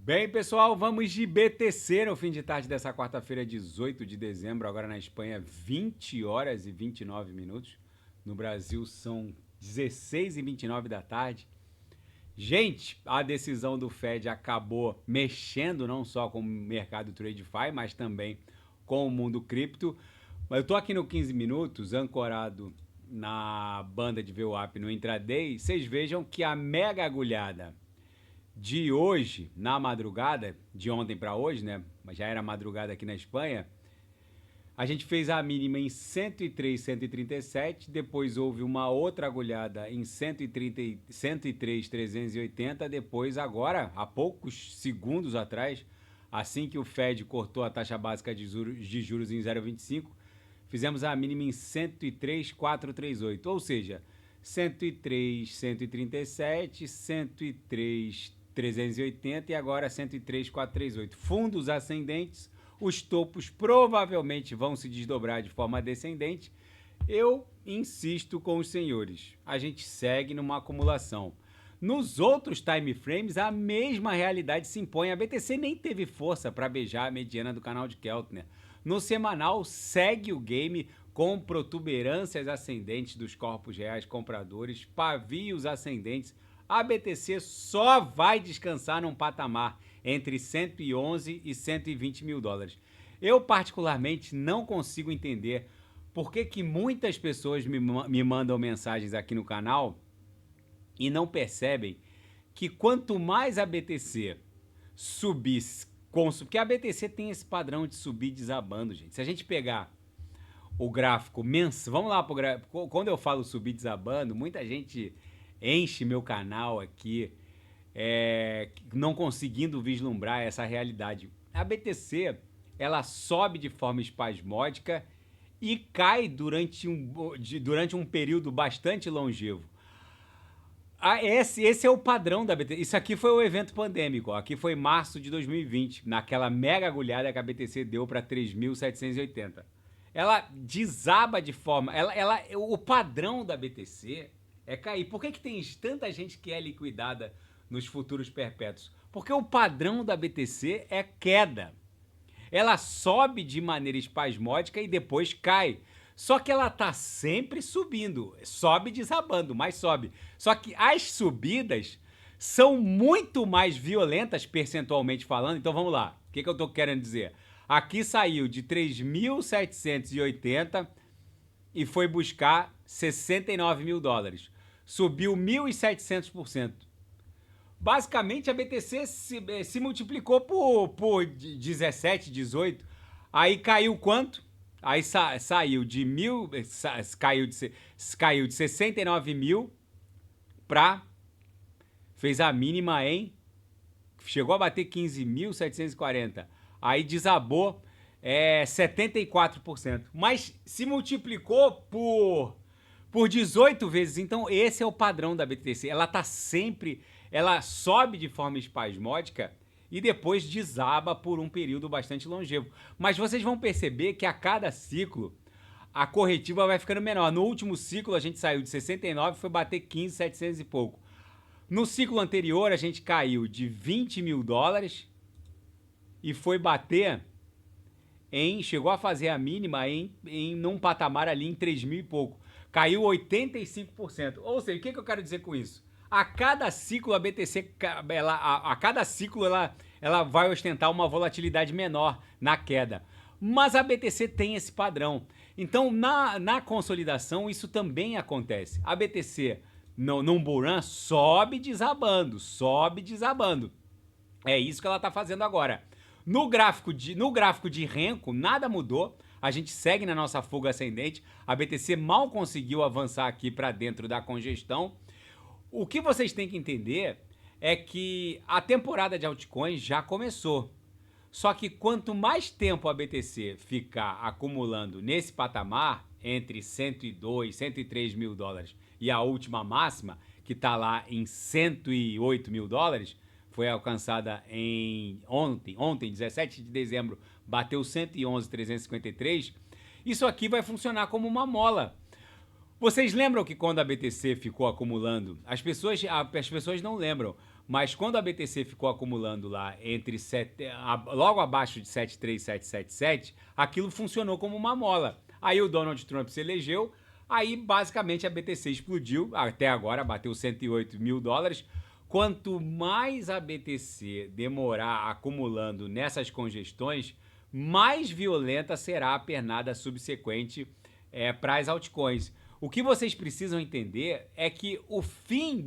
Bem, pessoal, vamos de BTC no fim de tarde dessa quarta-feira, 18 de dezembro. Agora na Espanha, 20 horas e 29 minutos. No Brasil, são 16 e 29 da tarde. Gente, a decisão do Fed acabou mexendo não só com o mercado TradeFi, mas também com o mundo cripto. Mas eu tô aqui no 15 minutos, ancorado na banda de VWAP no intraday. Vocês vejam que a mega agulhada de hoje, na madrugada, de ontem para hoje, né? Mas já era madrugada aqui na Espanha. A gente fez a mínima em 103, 137, depois houve uma outra agulhada em 130, 103, 380, depois agora, há poucos segundos atrás, assim que o Fed cortou a taxa básica de juros em 0,25, fizemos a mínima em 103, 438, ou seja, 103, 137, 103, 380 e agora 103, 438. Fundos ascendentes, os topos provavelmente vão se desdobrar de forma descendente. Eu insisto com os senhores, a gente segue numa acumulação. Nos outros time frames, a mesma realidade se impõe. A BTC nem teve força para beijar a mediana do canal de Keltner. No semanal, segue o game com protuberâncias ascendentes dos corpos reais compradores, pavios ascendentes. A BTC só vai descansar num patamar entre 111 e 120 mil dólares. Eu, particularmente, não consigo entender por que muitas pessoas me mandam mensagens aqui no canal e não percebem que quanto mais a BTC subir, porque a BTC tem esse padrão de subir desabando, gente. Se a gente pegar o gráfico mensal, vamos lá pro gráfico. Quando eu falo subir desabando, muita gente enche meu canal aqui, não conseguindo vislumbrar essa realidade. A BTC, ela sobe de forma espasmódica e cai durante um período bastante longevo. Esse é o padrão da BTC. Isso aqui foi o evento pandêmico. Ó. Aqui foi março de 2020, naquela mega agulhada que a BTC deu para 3.780. Ela desaba de forma... o padrão da BTC é cair. Por que tem tanta gente que é liquidada nos futuros perpétuos? Porque o padrão da BTC é queda. Ela sobe de maneira espasmódica e depois cai. Só que ela tá sempre subindo, sobe desabando, mas sobe. Só que as subidas são muito mais violentas percentualmente falando. Então vamos lá, o que eu tô querendo dizer? Aqui saiu de 3.780 e foi buscar 69 mil dólares. Subiu 1.700%. Basicamente a BTC se multiplicou por 17, 18. Aí caiu quanto? Aí saiu de caiu de 69 mil para fez a mínima em chegou a bater 15.740. Aí desabou 74%, mas se multiplicou por 18 vezes. Então esse é o padrão da BTC. Ela tá sempre, ela sobe de forma espasmódica e depois desaba por um período bastante longevo. Mas vocês vão perceber que a cada ciclo a corretiva vai ficando menor. No último ciclo a gente saiu de 69 e foi bater 15.700 e pouco. No ciclo anterior a gente caiu de 20 mil dólares e foi bater chegou a fazer a mínima num patamar ali em 3 mil e pouco. Caiu 85%. Ou seja, o que eu quero dizer com isso? A cada ciclo a BTC, ela vai ostentar uma volatilidade menor na queda. Mas a BTC tem esse padrão. Então, na consolidação, isso também acontece. A BTC, num bull run, sobe desabando. É isso que ela está fazendo agora. No gráfico de Renko, nada mudou. A gente segue na nossa fuga ascendente. A BTC mal conseguiu avançar aqui para dentro da congestão. O que vocês têm que entender é que a temporada de altcoins já começou. Só que quanto mais tempo a BTC ficar acumulando nesse patamar, entre 102, 103 mil dólares e a última máxima, que está lá em 108 mil dólares, foi alcançada ontem, 17 de dezembro, bateu 111.353, isso aqui vai funcionar como uma mola. Vocês lembram que quando a BTC ficou acumulando, as pessoas não lembram, Mas quando a BTC ficou acumulando lá logo abaixo de 73777, aquilo funcionou como uma mola. Aí o Donald Trump se elegeu, aí basicamente a BTC explodiu, até agora bateu 108 mil dólares. Quanto mais a BTC demorar acumulando nessas congestões, mais violenta será a pernada subsequente para as altcoins. O que vocês precisam entender é que o fim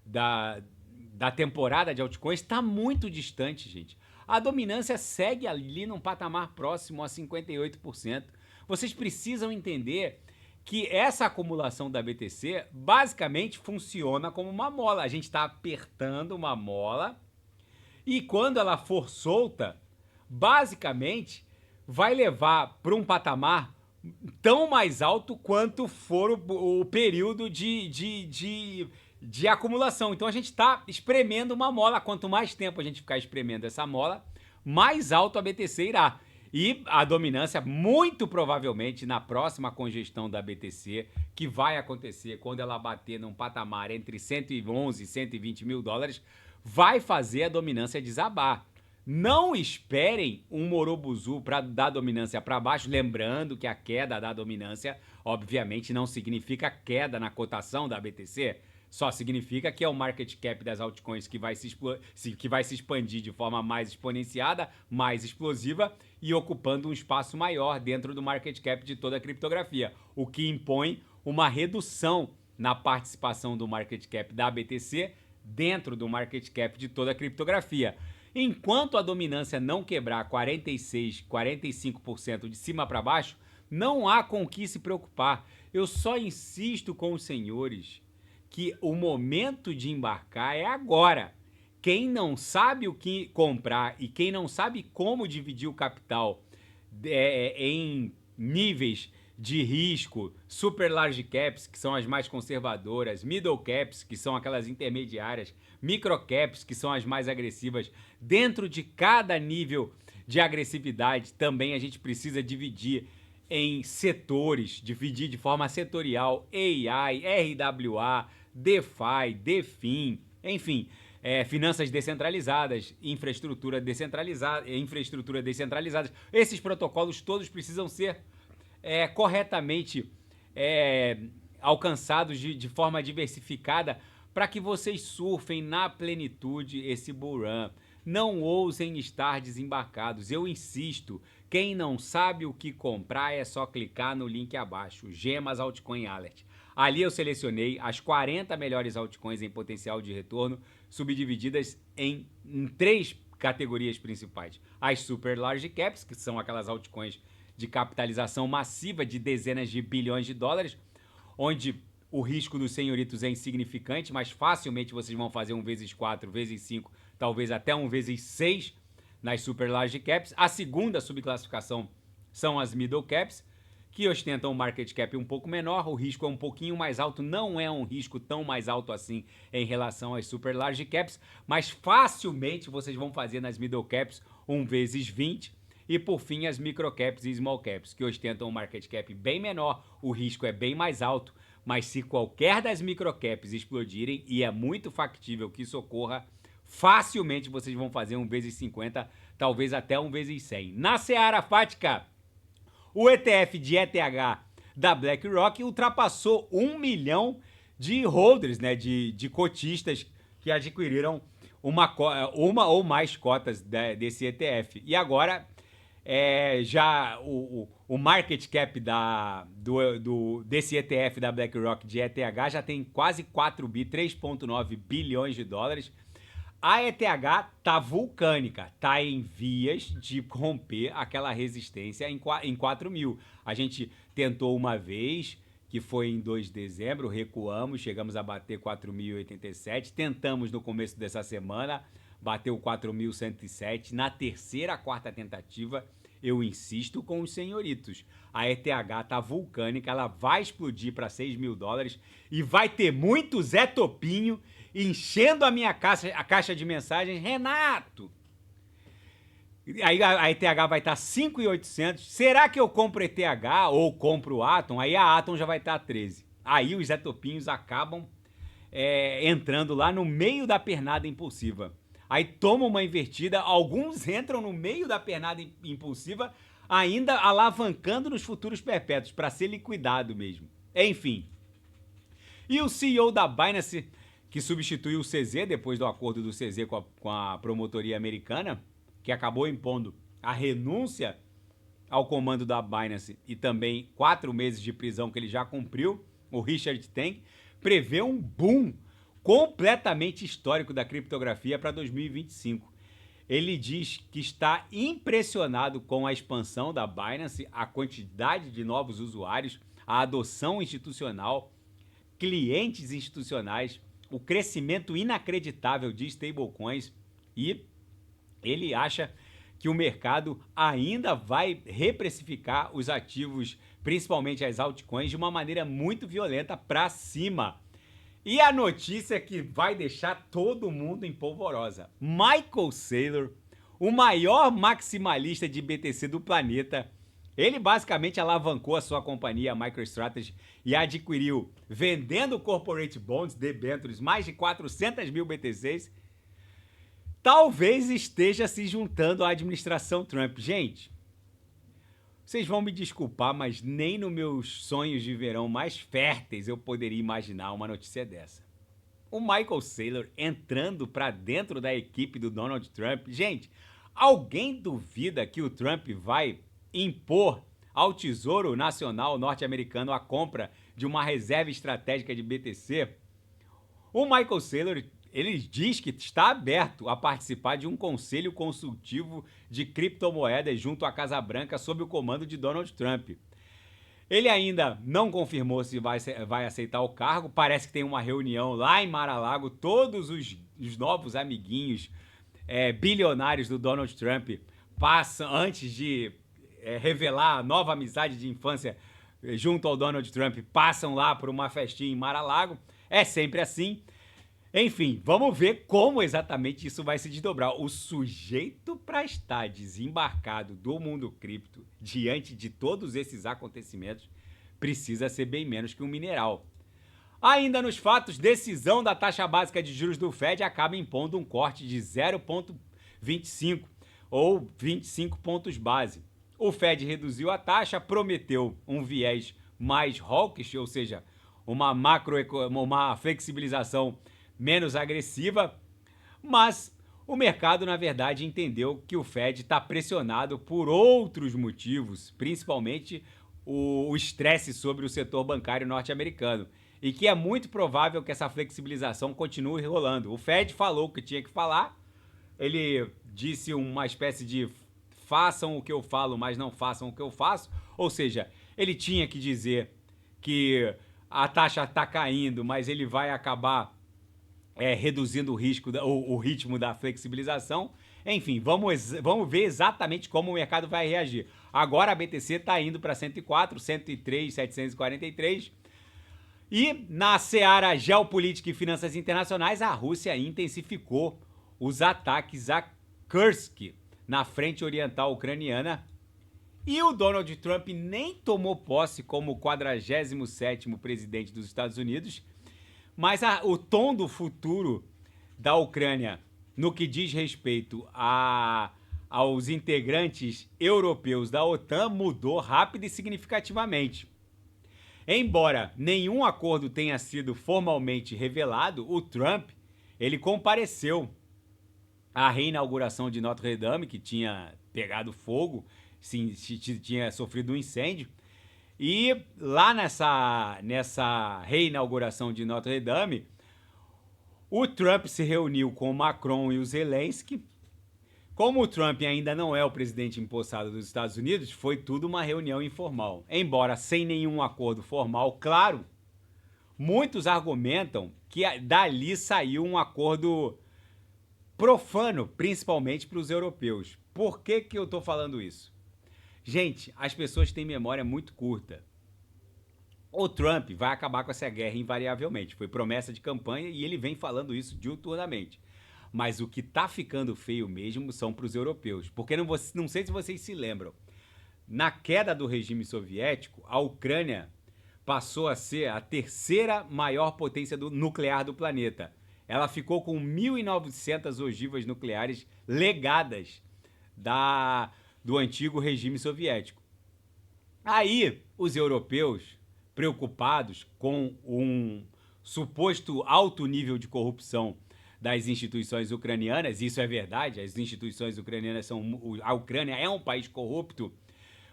da temporada de altcoins está muito distante, gente. A dominância segue ali num patamar próximo a 58%. Vocês precisam entender que essa acumulação da BTC basicamente funciona como uma mola. A gente está apertando uma mola e quando ela for solta, basicamente vai levar para um patamar tão mais alto quanto for o período de acumulação. Então a gente está espremendo uma mola. Quanto mais tempo a gente ficar espremendo essa mola, mais alto a BTC irá. E a dominância, muito provavelmente, na próxima congestão da BTC, que vai acontecer quando ela bater num patamar entre 111 e 120 mil dólares, vai fazer a dominância desabar. Não esperem um Morobuzu para dar dominância para baixo, lembrando que a queda da dominância, obviamente, não significa queda na cotação da BTC, só significa que é o market cap das altcoins que vai se expandir de forma mais exponenciada, mais explosiva e ocupando um espaço maior dentro do market cap de toda a criptografia, o que impõe uma redução na participação do market cap da BTC dentro do market cap de toda a criptografia. Enquanto a dominância não quebrar 46, 45% de cima para baixo, não há com o que se preocupar. Eu só insisto com os senhores que o momento de embarcar é agora. Quem não sabe o que comprar e quem não sabe como dividir o capital em níveis de risco, super large caps, que são as mais conservadoras, middle caps, que são aquelas intermediárias, micro caps, que são as mais agressivas. Dentro de cada nível de agressividade, também a gente precisa dividir em setores, dividir de forma setorial, AI, RWA, DeFi, DeFi, enfim, finanças descentralizadas, infraestrutura descentralizada. Esses protocolos todos precisam ser corretamente alcançados de forma diversificada para que vocês surfem na plenitude esse bull run. Não ousem estar desembarcados. Eu insisto, quem não sabe o que comprar é só clicar no link abaixo, Gemas Altcoin Alert. Ali eu selecionei as 40 melhores altcoins em potencial de retorno, subdivididas em 3 categorias principais. As super large caps, que são aquelas altcoins de capitalização massiva de dezenas de bilhões de dólares, onde o risco dos senhoritos é insignificante, mas facilmente vocês vão fazer 1 vezes 4, vezes 5, talvez até 1 vezes 6 nas super large caps. A segunda subclassificação são as middle caps, que ostentam um market cap um pouco menor, o risco é um pouquinho mais alto, não é um risco tão mais alto assim em relação às super large caps, mas facilmente vocês vão fazer nas middle caps 1 vezes 20, e por fim as micro caps e small caps, que ostentam um market cap bem menor, o risco é bem mais alto, mas se qualquer das micro caps explodirem, e é muito factível que isso ocorra, facilmente vocês vão fazer 1 vezes 50, talvez até 1 vezes 100. Na seara fática, o ETF de ETH da BlackRock ultrapassou 1 milhão de holders, né, de cotistas que adquiriram uma ou mais cotas desse ETF. E agora, já o market cap desse ETF da BlackRock de ETH já tem quase 3,9 bilhões de dólares. A ETH tá vulcânica, tá em vias de romper aquela resistência em 4 mil. A gente tentou uma vez, que foi em 2 de dezembro, recuamos, chegamos a bater 4.087. Tentamos no começo dessa semana, bateu 4.107. Na terceira, quarta tentativa, eu insisto com os senhoritos. A ETH tá vulcânica, ela vai explodir para 6 mil dólares e vai ter muito Zé Topinho enchendo a minha caixa de mensagens. Renato, aí a ETH vai estar 5.800. Será que eu compro ETH ou compro o Atom? Aí a Atom já vai estar 13. Aí os Zé Topinhos acabam entrando lá no meio da pernada impulsiva. Aí toma uma invertida, alguns entram no meio da pernada impulsiva, ainda alavancando nos futuros perpétuos, para ser liquidado mesmo. Enfim. E o CEO da Binance, que substituiu o CZ depois do acordo do CZ com a promotoria americana, que acabou impondo a renúncia ao comando da Binance e também 4 meses de prisão que ele já cumpriu, o Richard Teng, prevê um boom completamente histórico da criptografia para 2025. Ele diz que está impressionado com a expansão da Binance, a quantidade de novos usuários, a adoção institucional, clientes institucionais, o crescimento inacreditável de stablecoins, e ele acha que o mercado ainda vai reprecificar os ativos, principalmente as altcoins, de uma maneira muito violenta para cima. E a notícia que vai deixar todo mundo em polvorosa: Michael Saylor, o maior maximalista de BTC do planeta, ele basicamente alavancou a sua companhia, a MicroStrategy, e adquiriu, vendendo corporate bonds, debêntures, mais de 400 mil BTCs. Talvez esteja se juntando à administração Trump. Gente, vocês vão me desculpar, mas nem nos meus sonhos de verão mais férteis eu poderia imaginar uma notícia dessa. O Michael Saylor entrando para dentro da equipe do Donald Trump. Gente, alguém duvida que o Trump vai impor ao Tesouro Nacional norte-americano a compra de uma reserva estratégica de BTC? O Michael Saylor, ele diz que está aberto a participar de um conselho consultivo de criptomoedas junto à Casa Branca sob o comando de Donald Trump. Ele ainda não confirmou se vai aceitar o cargo, parece que tem uma reunião lá em Mar-a-Lago, todos os novos amiguinhos bilionários do Donald Trump passam, antes de revelar a nova amizade de infância junto ao Donald Trump, passam lá por uma festinha em Mar-a-Lago, é sempre assim. Enfim, vamos ver como exatamente isso vai se desdobrar. O sujeito para estar desembarcado do mundo cripto diante de todos esses acontecimentos precisa ser bem menos que um mineral. Ainda nos fatos, decisão da taxa básica de juros do Fed acaba impondo um corte de 0,25 ou 25 pontos base. O Fed reduziu a taxa, prometeu um viés mais hawkish, ou seja, uma flexibilização menos agressiva, mas o mercado, na verdade, entendeu que o Fed está pressionado por outros motivos, principalmente o estresse sobre o setor bancário norte-americano, e que é muito provável que essa flexibilização continue rolando. O Fed falou o que tinha que falar, ele disse uma espécie de façam o que eu falo, mas não façam o que eu faço, ou seja, ele tinha que dizer que a taxa está caindo, mas ele vai acabar reduzindo o ritmo da flexibilização. Enfim, vamos ver exatamente como o mercado vai reagir. Agora a BTC está indo para 104, 103, 743. E na seara geopolítica e finanças internacionais, a Rússia intensificou os ataques a Kursk, na frente oriental ucraniana. E o Donald Trump nem tomou posse como 47º presidente dos Estados Unidos, mas o tom do futuro da Ucrânia no que diz respeito aos integrantes europeus da OTAN mudou rápido e significativamente. Embora nenhum acordo tenha sido formalmente revelado, o Trump ele compareceu à reinauguração de Notre Dame, que tinha pegado fogo, tinha sofrido um incêndio. E lá nessa reinauguração de Notre Dame, o Trump se reuniu com o Macron e o Zelensky. Como o Trump ainda não é o presidente empossado dos Estados Unidos, foi tudo uma reunião informal. Embora sem nenhum acordo formal, claro, muitos argumentam que dali saiu um acordo profano, principalmente para os europeus. Por que eu estou falando isso? Gente, as pessoas têm memória muito curta. O Trump vai acabar com essa guerra invariavelmente. Foi promessa de campanha e ele vem falando isso diuturnamente. Mas o que tá ficando feio mesmo são para os europeus. Porque não sei se vocês se lembram. Na queda do regime soviético, a Ucrânia passou a ser a terceira maior potência nuclear do planeta. Ela ficou com 1.900 ogivas nucleares legadas do antigo regime soviético. Aí, os europeus, preocupados com um suposto alto nível de corrupção das instituições ucranianas, isso é verdade, as instituições ucranianas a Ucrânia é um país corrupto,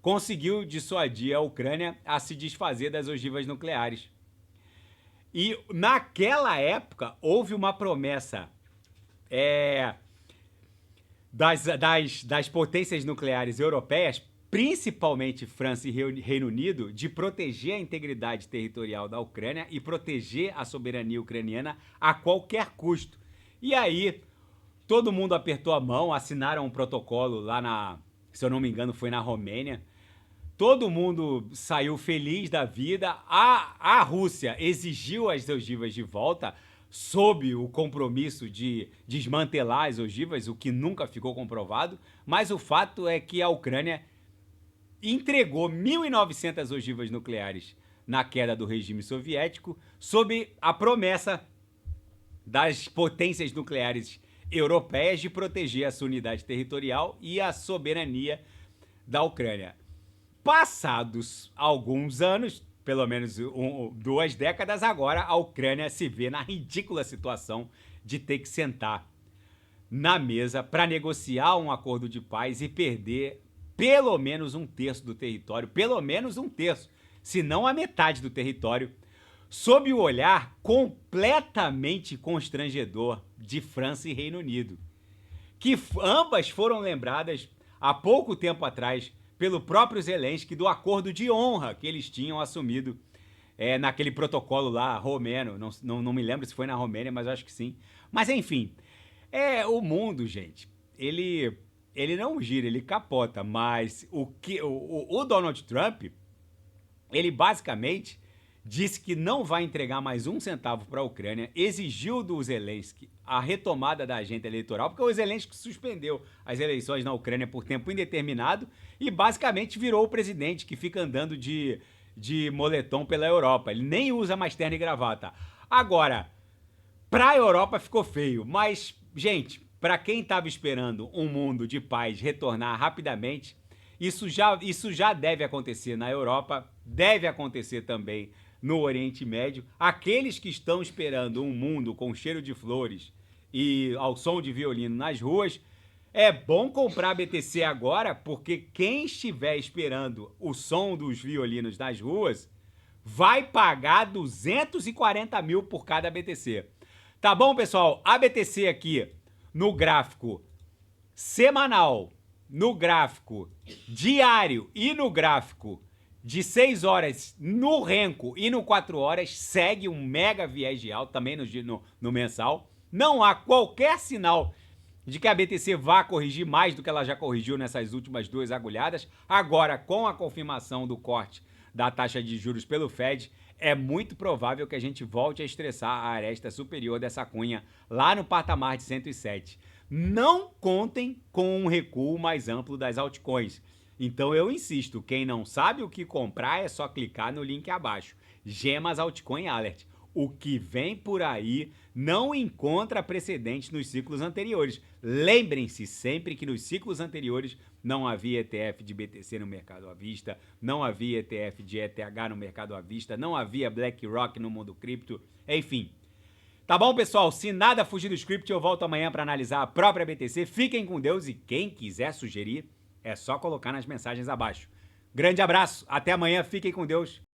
conseguiu dissuadir a Ucrânia a se desfazer das ogivas nucleares. E naquela época houve uma promessa das potências nucleares europeias, principalmente França e Reino Unido, de proteger a integridade territorial da Ucrânia e proteger a soberania ucraniana a qualquer custo. E aí, todo mundo apertou a mão, assinaram um protocolo lá se eu não me engano, foi na Romênia. Todo mundo saiu feliz da vida. A Rússia exigiu as ogivas de volta, sob o compromisso de desmantelar as ogivas, o que nunca ficou comprovado. Mas o fato é que a Ucrânia entregou 1.900 ogivas nucleares na queda do regime soviético, sob a promessa das potências nucleares europeias de proteger a sua unidade territorial e a soberania da Ucrânia. Passados alguns anos, pelo menos 2 décadas, agora a Ucrânia se vê na ridícula situação de ter que sentar na mesa para negociar um acordo de paz e perder pelo menos 1/3 do território, pelo menos 1/3, se não a metade do território, sob o olhar completamente constrangedor de França e Reino Unido, que ambas foram lembradas há pouco tempo atrás pelo próprio Zelensky do acordo de honra que eles tinham assumido naquele protocolo lá romeno. Não me lembro se foi na Romênia, mas eu acho que sim. Mas enfim, o mundo, gente, ele não gira, ele capota. Mas o Donald Trump, ele basicamente disse que não vai entregar mais 1 centavo para a Ucrânia, exigiu do Zelensky a retomada da agenda eleitoral, porque o Zelensky suspendeu as eleições na Ucrânia por tempo indeterminado e basicamente virou o presidente que fica andando de moletom pela Europa. Ele nem usa mais terno e gravata. Agora, para a Europa ficou feio, mas, gente, para quem estava esperando um mundo de paz retornar rapidamente, isso já deve acontecer na Europa, deve acontecer também no Oriente Médio. Aqueles que estão esperando um mundo com cheiro de flores e ao som de violino nas ruas, é bom comprar BTC agora, porque quem estiver esperando o som dos violinos nas ruas vai pagar 240 mil por cada BTC. Tá bom, pessoal? A BTC aqui no gráfico semanal, no gráfico diário e no gráfico de 6 horas no Renko e no 4 horas segue um mega viés de alta, também no mensal. Não há qualquer sinal de que a BTC vá corrigir mais do que ela já corrigiu nessas últimas 2 agulhadas. Agora, com a confirmação do corte da taxa de juros pelo Fed, é muito provável que a gente volte a estressar a aresta superior dessa cunha lá no patamar de 107. Não contem com um recuo mais amplo das altcoins. Então eu insisto, quem não sabe o que comprar é só clicar no link abaixo. Gemas Altcoin Alert. O que vem por aí não encontra precedentes nos ciclos anteriores. Lembrem-se sempre que nos ciclos anteriores não havia ETF de BTC no mercado à vista, não havia ETF de ETH no mercado à vista, não havia BlackRock no mundo cripto, enfim. Tá bom, pessoal? Se nada fugir do script, eu volto amanhã para analisar a própria BTC. Fiquem com Deus e quem quiser sugerir, é só colocar nas mensagens abaixo. Grande abraço, até amanhã, fiquem com Deus.